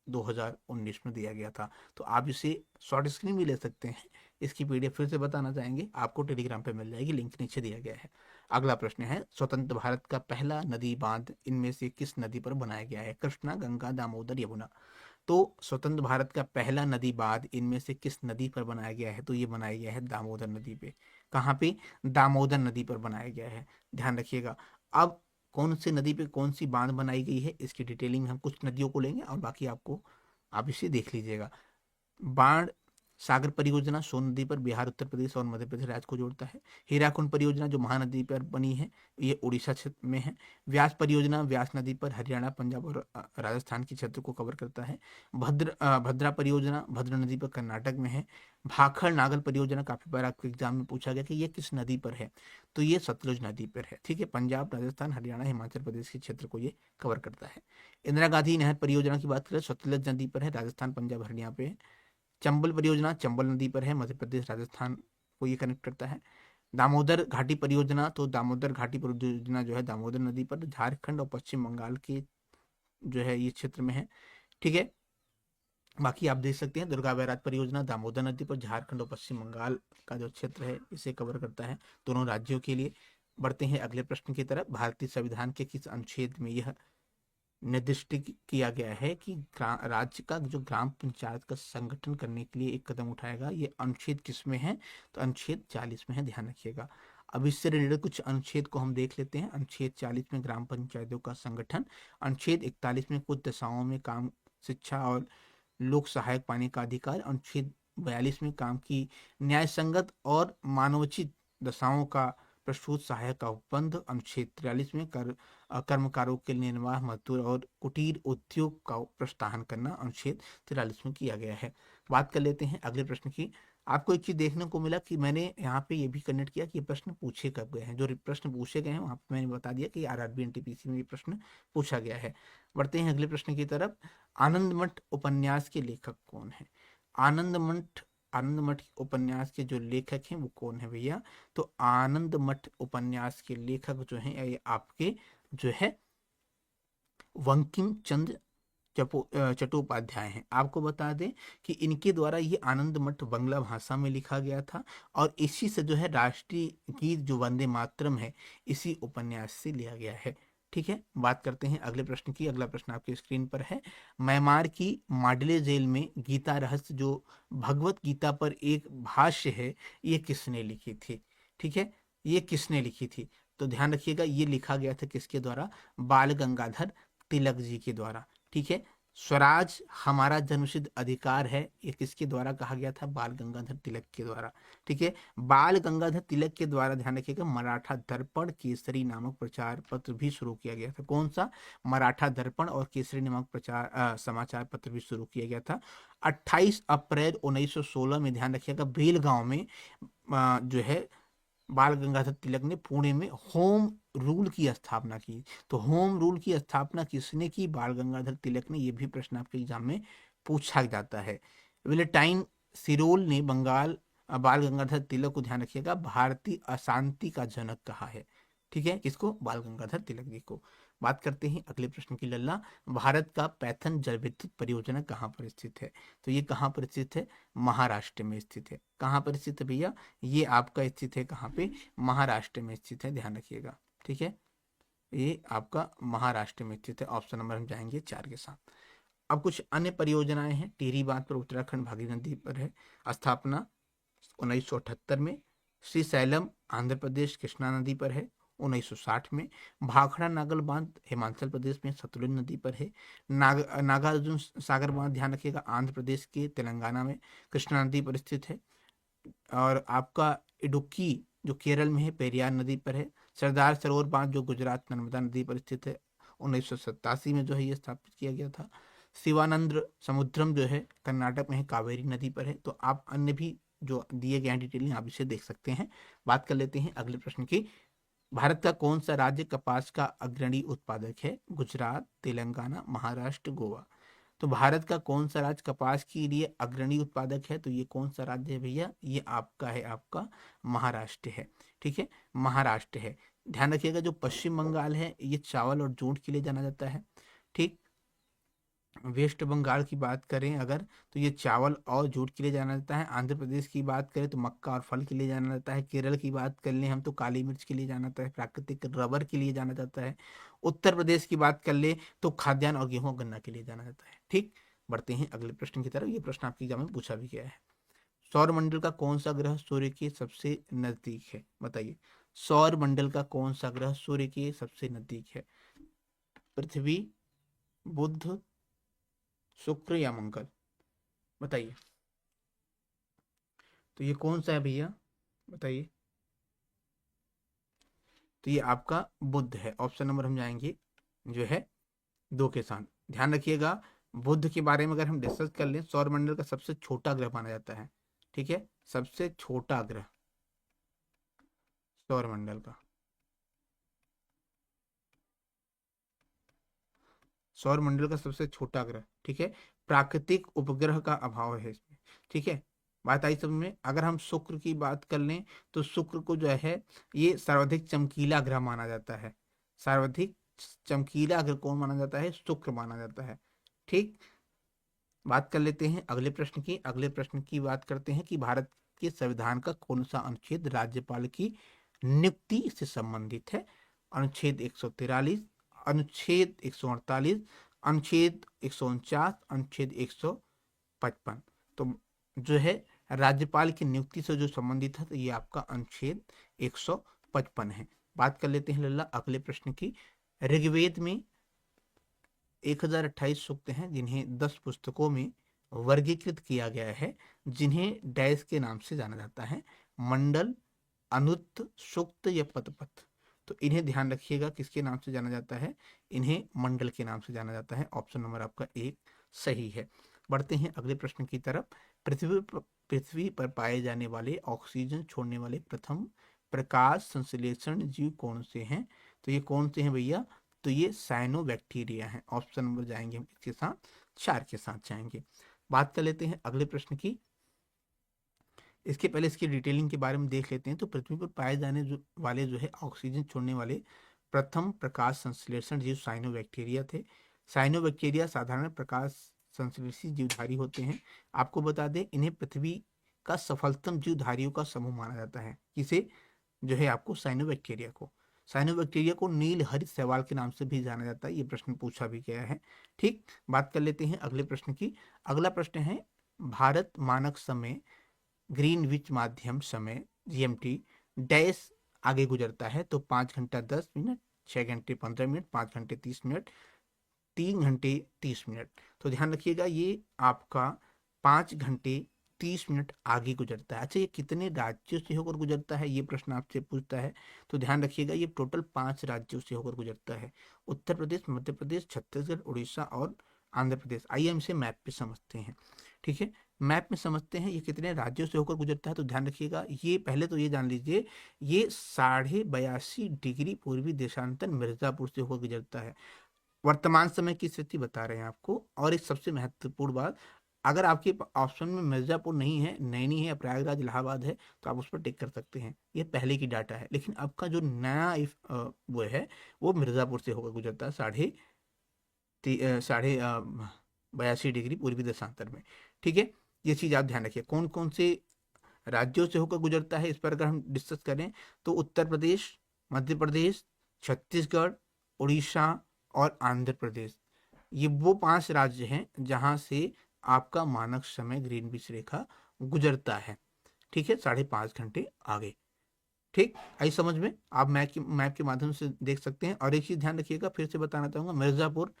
2019 में दिया गया था। तो आप इसे शॉर्ट स्क्रीन भी ले सकते हैं। इसकी PDF फिर से बताना चाहेंगे आपको टेलीग्राम पे मिल जाएगी, लिंक नीचे दिया गया है। अगला प्रश्न है, स्वतंत्र भारत का पहला नदी बांध इनमें से किस नदी पर बनाया गया है? कृष्णा, गंगा, दामोदर, यमुना। तो स्वतंत्र भारत का पहला नदी बांध इनमें से किस नदी पर बनाया गया है? तो ये बनाया गया है दामोदर नदी पे। कहाँ पे? दामोदर नदी पर बनाया गया है, ध्यान रखिएगा। अब कौन सी नदी पे कौन सी बांध बनाई गई है, इसकी डिटेलिंग हम कुछ नदियों को लेंगे और बाकी आपको आप इसे देख लीजिएगा। बाण सागर परियोजना सोन नदी पर बिहार, उत्तर प्रदेश और मध्य प्रदेश राज्य को जोड़ता है। हीराकुंड परियोजना जो महानदी पर बनी है, ये उड़ीसा क्षेत्र में है। व्यास परियोजना व्यास नदी पर हरियाणा, पंजाब और राजस्थान के क्षेत्र को कवर करता है। भद्रा परियोजना भद्रा नदी पर कर्नाटक में है। भाखड़ नागल परियोजना काफी बार आपके एग्जाम में पूछा गया कि ये किस नदी पर है, तो ये सतलुज नदी पर है। ठीक है, पंजाब, राजस्थान, हरियाणा, हिमाचल प्रदेश के क्षेत्र को ये कवर करता है। इंदिरा गांधी नहर परियोजना की बात करें, सतलुज नदी पर है, राजस्थान, पंजाब, हरियाणा पे है। चंबल परियोजना चंबल नदी पर है, मध्य प्रदेश, राजस्थान को ये कनेक्ट करता है। दामोदर घाटी परियोजना, तो दामोदर घाटी परियोजना जो है दामोदर नदी पर झारखंड और पश्चिम बंगाल के जो है ये क्षेत्र में है। ठीक है, बाकी आप देख सकते हैं दुर्गा बैराज परियोजना दामोदर नदी पर झारखंड और पश्चिम बंगाल का जो क्षेत्र है इसे कवर करता है, दोनों राज्यों के लिए। बढ़ते हैं अगले प्रश्न की तरफ। भारतीय संविधान के किस अनुच्छेद में यह निर्दिष्ट किया गया है कि राज्य का जो ग्राम पंचायत का संगठन करने के लिए एक कदम उठाएगा? ये अनुच्छेद किस में है? तो अनुच्छेद 40 में है, ध्यान रखिएगा। अब इससे रिलेटेड कुछ अनुच्छेद को हम देख लेते हैं। अनुच्छेद 40 में ग्राम पंचायतों का संगठन, अनुच्छेद 41 में कुछ दशाओं में काम, शिक्षा और लोक सहायक पाने का अधिकार, अनुच्छेद 42 में काम की न्याय संगत और मानवोचित दशाओं का प्रसूत सहायक का उपबंध। अनुच्छेद 43 में कर्मकारों के निर्वाह मजदूर और कुटीर उद्योग का प्रोत्साहन करना अनुच्छेद 43 में किया गया है। बात कर लेते हैं अगले प्रश्न की। आपको एक चीज देखने को मिला कि मैंने यहाँ पे ये भी कनेक्ट किया कि ये प्रश्न पूछे कब गए हैं। जो प्रश्न पूछे गए हैं वहाँ पे मैंने बता दिया कि आरआरबी एनटीपीसी में ये प्रश्न पूछा गया है। बढ़ते हैं अगले प्रश्न की तरफ। आनंद मठ उपन्यास के लेखक कौन है? आनंद मठ उपन्यास के जो लेखक हैं वो कौन है भैया? तो आनंद मठ उपन्यास के लेखक जो हैं ये आपके जो है बंकिम चंद्र चट्टोपाध्याय हैं। आपको बता दें कि इनके द्वारा ये आनंद मठ बंगला भाषा में लिखा गया था और इसी से जो है राष्ट्रीय गीत जो वंदे मातरम है इसी उपन्यास से लिया गया है। ठीक है, बात करते हैं अगले प्रश्न की। अगला प्रश्न आपकी स्क्रीन पर है। म्यांमार की मांडले जेल में गीता रहस्य जो भगवत गीता पर एक भाष्य है ये किसने लिखी थी? ठीक है, ये किसने लिखी थी? तो ध्यान रखिएगा ये लिखा गया था किसके द्वारा? बाल गंगाधर तिलक जी के द्वारा। ठीक है, स्वराज हमारा जन्मसिद्ध अधिकार है ये किसके द्वारा कहा गया था? बाल गंगाधर तिलक के द्वारा। ठीक है, बाल गंगाधर तिलक के द्वारा ध्यान रखिएगा मराठा दर्पण केसरी नामक प्रचार पत्र भी शुरू किया गया था। कौन सा? मराठा दर्पण और केसरी नामक समाचार पत्र भी शुरू किया गया था 28 अप्रैल 1916 में। ध्यान रखिएगा बेलगांव में जो है बाल गंगाधर तिलक ने पुणे में होम रूल की स्थापना की। तो होम रूल की स्थापना किसने की? बाल गंगाधर तिलक ने। यह भी प्रश्न आपके एग्जाम में पूछा जाता है। वेलेंटाइन सिरोल ने बाल गंगाधर तिलक को ध्यान रखिएगा भारतीय अशांति का जनक कहा है। ठीक है, किसको? बाल गंगाधर तिलक जी को। बात करते हैं अगले प्रश्न की लल्ला। भारत का पैथन जल विद्युत परियोजना कहाँ पर स्थित है? तो ये कहाँ पर स्थित है? महाराष्ट्र में स्थित है। कहाँ पर स्थित है भैया? ये आपका स्थित है कहाँ पे? महाराष्ट्र में स्थित है, ध्यान रखिएगा। ठीक है, ये आपका महाराष्ट्र में स्थित है। ऑप्शन नंबर हम जाएंगे 4 के साथ। अब कुछ अन्य परियोजनाएं हैं। टिहरी बांध पर उत्तराखंड भागीरथी नदी पर है, स्थापना 1978 में। श्री सैलम आंध्र प्रदेश कृष्णा नदी पर है 1960 में। भाखड़ा नागल बांध हिमाचल प्रदेश में सतलुज नदी पर है। नागार्जुन सागर बांध ध्यान रखिएगा आंध्र प्रदेश के तेलंगाना में कृष्णा नदी पर स्थित है। और आपका इडुक्की जो केरल में है पेरियार नदी पर है। सरदार सरोवर बांध जो गुजरात नर्मदा नदी पर स्थित है 1987 में जो है ये स्थापित किया गया था। शिवानंद समुद्रम जो है कर्नाटक में है कावेरी नदी पर है। तो आप अन्य भी जो दिए गए हैं डिटेल आप इसे देख सकते हैं। बात कर लेते हैं अगले प्रश्न की। भारत का कौन सा राज्य कपास का अग्रणी उत्पादक है? गुजरात, तेलंगाना, महाराष्ट्र, गोवा। तो भारत का कौन सा राज्य कपास के लिए अग्रणी उत्पादक है? तो ये कौन सा राज्य है भैया? ये आपका है, आपका महाराष्ट्र है। ठीक है, महाराष्ट्र है। ध्यान रखिएगा जो पश्चिम बंगाल है ये चावल और जूट के लिए जाना जाता है। ठीक, वेस्ट बंगाल की बात करें अगर तो ये चावल और जूट के लिए जाना जाता है। आंध्र प्रदेश की बात करें तो मक्का और फल के लिए जाना जाता है। केरल की बात कर लें हम तो काली मिर्च के लिए जाना जाता है, प्राकृतिक रबर के लिए जाना जाता है। उत्तर प्रदेश की बात कर ले तो खाद्यान्न और गेहूं गन्ना के लिए जाना जाता है। ठीक, बढ़ते हैं अगले प्रश्न की तरफ। ये प्रश्न आपके एग्जाम में पूछा भी गया है। सौर मंडल का कौन सा ग्रह सूर्य के सबसे नजदीक है? बताइए, सौर मंडल का कौन सा ग्रह सूर्य के सबसे नजदीक है? पृथ्वी, बुध, शुक्र या मंगल? बताइए, तो ये कौन सा है भैया? बताइए, तो ये आपका बुध है। ऑप्शन नंबर हम जाएंगे जो है 2 के साथ। ध्यान रखिएगा बुध के बारे में अगर हम डिस्कस कर लें, सौर मंडल का सबसे छोटा ग्रह माना जाता है। ठीक है, सबसे छोटा ग्रह सौर मंडल का, सौर मंडल का सबसे छोटा ग्रह। ठीक है, प्राकृतिक उपग्रह का अभाव है इसमें। ठीक है, बात आई समझ में। अगर हम शुक्र की बात कर लें तो शुक्र को जो है ये सर्वाधिक चमकीला ग्रह माना जाता है। सर्वाधिक चमकीला ग्रह कौन माना जाता है? शुक्र माना जाता है। ठीक, बात कर लेते हैं अगले प्रश्न की। अगले प्रश्न की बात करते हैं कि भारत के संविधान का कौन सा अनुच्छेद राज्यपाल की नियुक्ति से संबंधित है? अनुच्छेद 143, अनुच्छेद 148, अनुच्छेद 149, अनुच्छेद 155। तो जो है राज्यपाल की नियुक्ति से जो संबंधित है तो ये आपका अनुच्छेद 155 है। बात कर लेते हैं लल्ला अगले प्रश्न की। ऋग्वेद में 1028 सूक्त हैं जिन्हें 10 पुस्तकों में वर्गीकृत किया गया है, जिन्हें डैश के नाम से जाना जाता है। मंडल, अनुत्त, सुक्त या पदपथ। तो इन्हें ध्यान रखिएगा, किसके नाम से जाना जाता है, इन्हें मंडल के नाम से जाना जाता है। ऑप्शन नंबर आपका एक सही है। बढ़ते हैं अगले प्रश्न की तरफ। पृथ्वी पर पाए जाने वाले ऑक्सीजन छोड़ने वाले प्रथम प्रकाश संश्लेषण जीव कौन से हैं? तो ये कौन से हैं भैया? तो ये साइनोबैक्टीरिया हैं। ऑप्शन नंबर जाएंगे हम इसके साथ, 4 के साथ जाएंगे। बात कर लेते हैं अगले प्रश्न की। इसके पहले इसकी डिटेलिंग के बारे में देख लेते हैं। तो पृथ्वी पर पाए जाने वाले जो है ऑक्सीजन छोड़ने वाले प्रथम प्रकाश संश्लेषण जीव साइनोबैक्टीरिया थे। साइनोबैक्टीरिया साधारण प्रकाश संश्लेषी जीवधारी होते हैं। आपको बता दें, इन्हें पृथ्वी का सफलतम जीवधारियों का समूह माना जाता है। किसे? जो है आपको साइनोबैक्टीरिया को। साइनोबैक्टीरिया को नील हरित शैवाल के नाम से भी जाना जाता है। ये प्रश्न पूछा भी गया है। ठीक, बात कर लेते हैं अगले प्रश्न की। अगला प्रश्न है, भारत मानक समय ग्रीनविच माध्यम समय जीएमटी डैश आगे गुजरता है। तो 5 घंटा 10 मिनट, 6 घंटे 15 मिनट, 5 घंटे 30 मिनट, 3 घंटे 30 मिनट। तो ध्यान रखिएगा, ये आपका 5 घंटे 30 मिनट आगे गुजरता है। अच्छा, ये कितने राज्यों से होकर गुजरता है, ये प्रश्न आपसे पूछता है। तो ध्यान रखिएगा, ये टोटल 5 राज्यों से होकर गुजरता है। उत्तर प्रदेश, मध्य प्रदेश, छत्तीसगढ़, उड़ीसा और आंध्र प्रदेश। आइए हम इसे मैप पे समझते हैं। ठीक है, मैप में समझते हैं ये कितने राज्यों से होकर गुजरता है। तो ध्यान रखिएगा, ये पहले तो ये जान लीजिए, ये 82.5 डिग्री पूर्वी देशांतर मिर्जापुर से होकर गुजरता है। वर्तमान समय की स्थिति बता रहे हैं आपको। और एक सबसे महत्वपूर्ण बात, अगर आपके ऑप्शन में मिर्जापुर नहीं है, नैनी है, प्रयागराज, इलाहाबाद है, तो आप उस पर टिक कर सकते हैं। ये पहले की डाटा है। लेकिन आपका जो नया वो है, वो मिर्जापुर से होकर गुजरता है साढ़े 82 डिग्री पूर्वी देशांतर में। ठीक है, ये चीज़ आप ध्यान रखिए। कौन कौन से राज्यों से होकर गुजरता है, इस पर अगर हम डिस्कस करें तो उत्तर प्रदेश, मध्य प्रदेश, छत्तीसगढ़, उड़ीसा और आंध्र प्रदेश, ये वो 5 राज्य हैं जहां से आपका मानक समय ग्रीनविच रेखा गुजरता है। ठीक है, 5.5 घंटे आगे। ठीक, आई समझ में? आप मैप के माध्यम से देख सकते हैं। और एक चीज ध्यान रखिएगा, फिर से बताना चाहूंगा, मिर्जापुर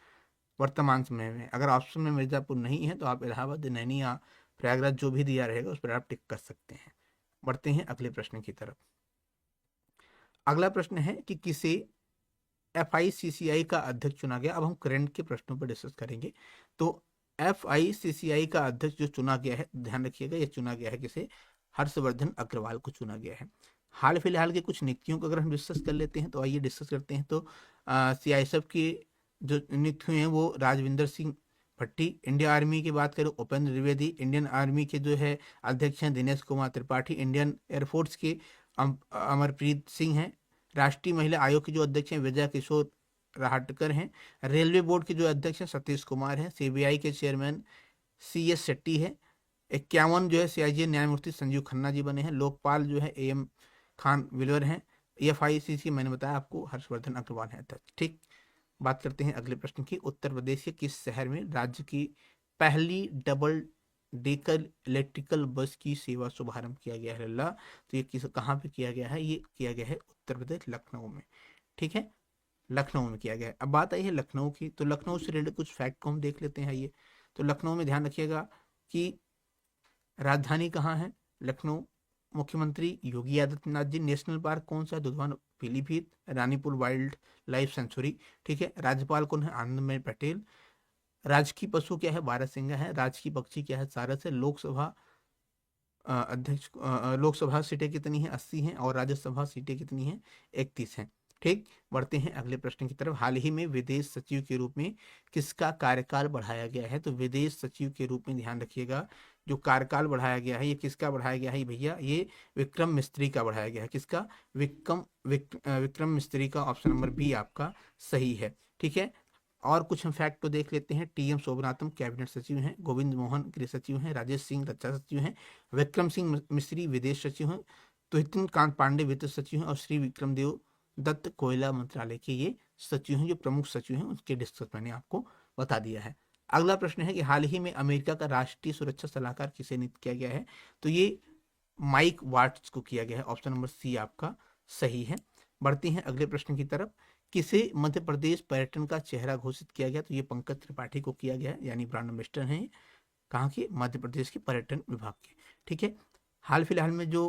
वर्तमान समय में, अगर ऑप्शन में मिर्जापुर नहीं है तो आप इलाहाबाद, नैनी या प्रयागराज जो भी दिया रहेगा उस पर आप टिक कर सकते हैं। बढ़ते हैं अगले प्रश्न की तरफ। अगला प्रश्न है कि किसे FICCI का अध्यक्ष चुना गया। अब हम करंट के प्रश्नों पर डिस्कस करेंगे। तो FICCI का अध्यक्ष जो चुना गया है, ध्यान रखिएगा, यह चुना गया है किसे? हर्षवर्धन अग्रवाल को चुना गया है। हाल फिलहाल के कुछ नीतियों को अगर हम डिस्कस कर लेते हैं, तो आइए डिस्कस करते हैं। तो CISF की जो नियुक्त हुए हैं वो राजविंदर सिंह भट्टी। इंडिया आर्मी की बात करें, उपेंद्र द्विवेदी। इंडियन आर्मी के जो है अध्यक्ष हैं दिनेश कुमार त्रिपाठी। इंडियन एयरफोर्स के अमरप्रीत सिंह हैं। राष्ट्रीय महिला आयोग के जो अध्यक्ष हैं विजय किशोर राहटकर हैं। रेलवे बोर्ड के जो अध्यक्ष हैं सतीश कुमार हैं। CBI के चेयरमैन CS शेट्टी है। 51 जो है CIJ न्यायमूर्ति संजीव खन्ना जी बने हैं। लोकपाल जो है AM खान विलवर हैं। FICC मैंने बताया आपको हर्षवर्धन अग्रवाल है अध्यक्ष। ठीक, बात करते हैं अगले प्रश्न की। उत्तर प्रदेश के किस शहर में राज्य की पहली डबल डेकर इलेक्ट्रिकल बस की सेवा शुभारंभ किया गया है? लल्ला, तो ये कहाँ पे किया गया है? ये किया गया है उत्तर प्रदेश, लखनऊ में। ठीक है, लखनऊ में किया गया है। अब बात आई है लखनऊ की, तो लखनऊ से रिलेटेड कुछ फैक्ट को हम देख लेते हैं। ये तो लखनऊ में ध्यान रखिएगा कि राजधानी कहाँ है? लखनऊ। मुख्यमंत्री योगी आदित्यनाथ जी। नेशनल पार्क कौन सा है? Dudhwa Pilibhit, Ranipur wild life sanctuary. ठीक है, राज्यपाल कौन है? आनंदीबेन पटेल। राजकीय पशु क्या है? बारहसिंगा है। राजकीय पक्षी क्या है? सारस है। लोकसभा अध्यक्ष लोकसभा सीटें कितनी हैं? 80 हैं। और राज्यसभा सीटें कितनी हैं? 31 हैं। ठीक, बढ़ते हैं अगले प्रश्न की तरफ। हाल ही में विदेश सचिव के रूप में किसका कार्यकाल बढ़ाया गया है? तो विदेश सचिव के रूप में ध्यान रखिएगा, जो कार्यकाल बढ़ाया गया है, ये किसका बढ़ाया गया है भैया? ये विक्रम मिस्त्री का बढ़ाया गया है। किसका? विक्रम मिस्त्री का। ऑप्शन नंबर बी आपका सही है। ठीक है, और कुछ हम फैक्ट तो देख लेते हैं। TM शोभनाथम कैबिनेट सचिव हैं। गोविंद मोहन गृह सचिव हैं। राजेश सिंह रक्षा सचिव हैं। विक्रम सिंह मिस्री विदेश सचिव हैं। तुहिन कांत पांडे वित्त सचिव हैं। और श्री विक्रम देव दत्त कोयला मंत्रालय के ये सचिव हैं, जो प्रमुख सचिव हैं। उनके डिस्कस मैंने आपको बता दिया है। अगला प्रश्न है कि हाल ही में अमेरिका का राष्ट्रीय सुरक्षा सलाहकार किसे नियुक्त किया गया है? तो ये माइक वाट्स को किया गया है। ऑप्शन नंबर सी आपका सही है। बढ़ते हैं अगले प्रश्न की तरफ। किसे मध्य प्रदेश पर्यटन का चेहरा घोषित किया गया? तो ये पंकज त्रिपाठी को किया गया है, यानी ब्रांड एम्बेसडर हैं। कहाँ के? मध्य प्रदेश के पर्यटन विभाग के। ठीक है, हाल फिलहाल में जो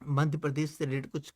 मध्य प्रदेश से रिलेटेड कुछ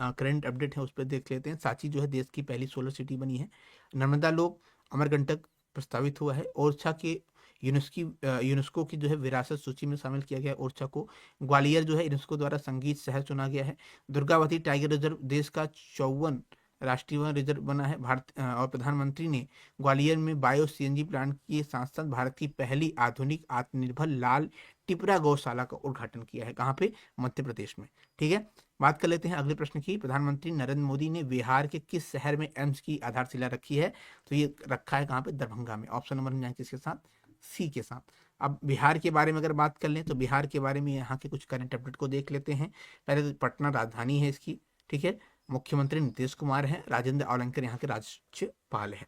करंट अपडेट है, उस पर देख लेते हैं। सांची जो है देश की पहली सोलर सिटी बनी है। नर्मदा लोक अमरकंटक प्रस्तावित हुआ है। ओरछा के यूनेस्को की जो है विरासत सूची में शामिल किया गया है ओरछा को। ग्वालियर जो है यूनेस्को द्वारा संगीत शहर चुना गया है। दुर्गावती टाइगर रिजर्व देश का 54 राष्ट्रीय वन रिजर्व बना है। और प्रधानमंत्री ने ग्वालियर में बायो सीएनजी प्लांट के साथ साथ भारत की पहली आधुनिक आत्मनिर्भर लाल टिपरा गौशाला का उद्घाटन किया है। कहाँ पे? मध्य प्रदेश में। ठीक है, बात कर लेते हैं अगले प्रश्न की। प्रधानमंत्री नरेंद्र मोदी ने बिहार के किस शहर में एम्स की आधारशिला रखी है? तो ये रखा है कहाँ पे? दरभंगा में। ऑप्शन नंबर में जाए किसके साथ? सी के साथ। अब बिहार के बारे में अगर बात कर लें तो बिहार के बारे में यहाँ के कुछ करंट अपडेट को देख लेते हैं। पहले तो पटना राजधानी है इसकी। ठीक है, मुख्यमंत्री नीतीश कुमार है। राजेंद्र औलंकर यहाँ के राज्यपाल है।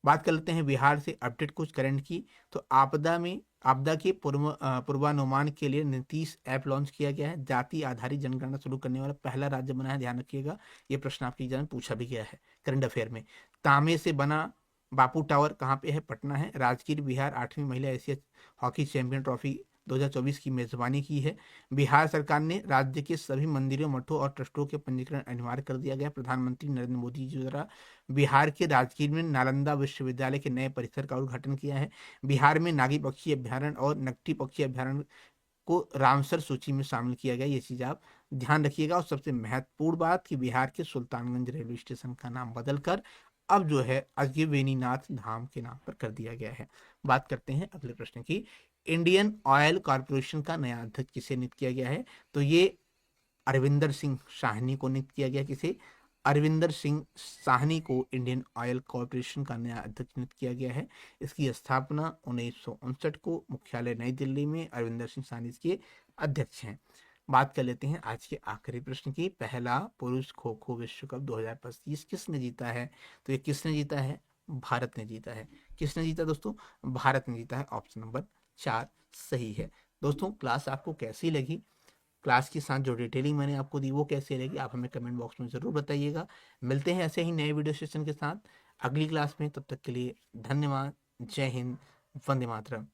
बात कर लेते हैं बिहार से अपडेट कुछ करंट की। तो आपदा के पूर्वानुमान के लिए नीतीश ऐप लॉन्च किया गया है। जाति आधारित जनगणना शुरू करने वाला पहला राज्य बना है, ध्यान रखिएगा। ये प्रश्न आपके एग्जाम में पूछा भी गया है करंट अफेयर में। तांबे से बना बापू टावर कहाँ पे है? पटना है। राजगीर बिहार 8वीं महिला एशिया हॉकी चैंपियन ट्रॉफी 2024 की मेजबानी की है। बिहार सरकार ने राज्य के सभी मंदिरों, मठों और ट्रस्टों के पंजीकरण अनिवार्य कर दिया गया। प्रधानमंत्री नरेंद्र मोदी जी द्वारा बिहार के राजगीर में नालंदा विश्वविद्यालय के नए परिसर का उद्घाटन किया है। बिहार में नागी पक्षी अभ्यारण्य और नकटी पक्षी अभ्यारण्य को रामसर सूची में शामिल किया गया। ये चीज आप ध्यान रखिएगा। और सबसे महत्वपूर्ण बात कि बिहार के सुल्तानगंज रेलवे स्टेशन का नाम बदलकर अब जो है अजगैबीनीनाथ धाम के नाम पर कर दिया गया है। बात करते हैं अगले प्रश्न की। इंडियन ऑयल कॉरपोरेशन का नया अध्यक्ष किसे नियुक्त किया गया है? तो ये अरविंदर सिंह साहनी को नियुक्त किया गया। किसे? अरविंदर सिंह साहनी को इंडियन ऑयल कॉरपोरेशन का नया अध्यक्ष नियुक्त किया गया है। इसकी स्थापना 1959 को, मुख्यालय नई दिल्ली में। अरविंदर सिंह साहनी इसके अध्यक्ष हैं। बात कर लेते हैं आज के आखिरी प्रश्न की। पहला पुरुष खो खो विश्व कप 2025 किसने जीता है? तो ये किसने जीता है? भारत ने जीता है। किसने जीता दोस्तों? भारत ने जीता है। ऑप्शन नंबर 4 सही है। दोस्तों क्लास आपको कैसी लगी? क्लास के साथ जो डिटेलिंग मैंने आपको दी वो कैसे लगी, आप हमें कमेंट बॉक्स में ज़रूर बताइएगा। मिलते हैं ऐसे ही नए वीडियो सेशन के साथ अगली क्लास में। तब तक के लिए धन्यवाद। जय हिंद, वंदे मातरम।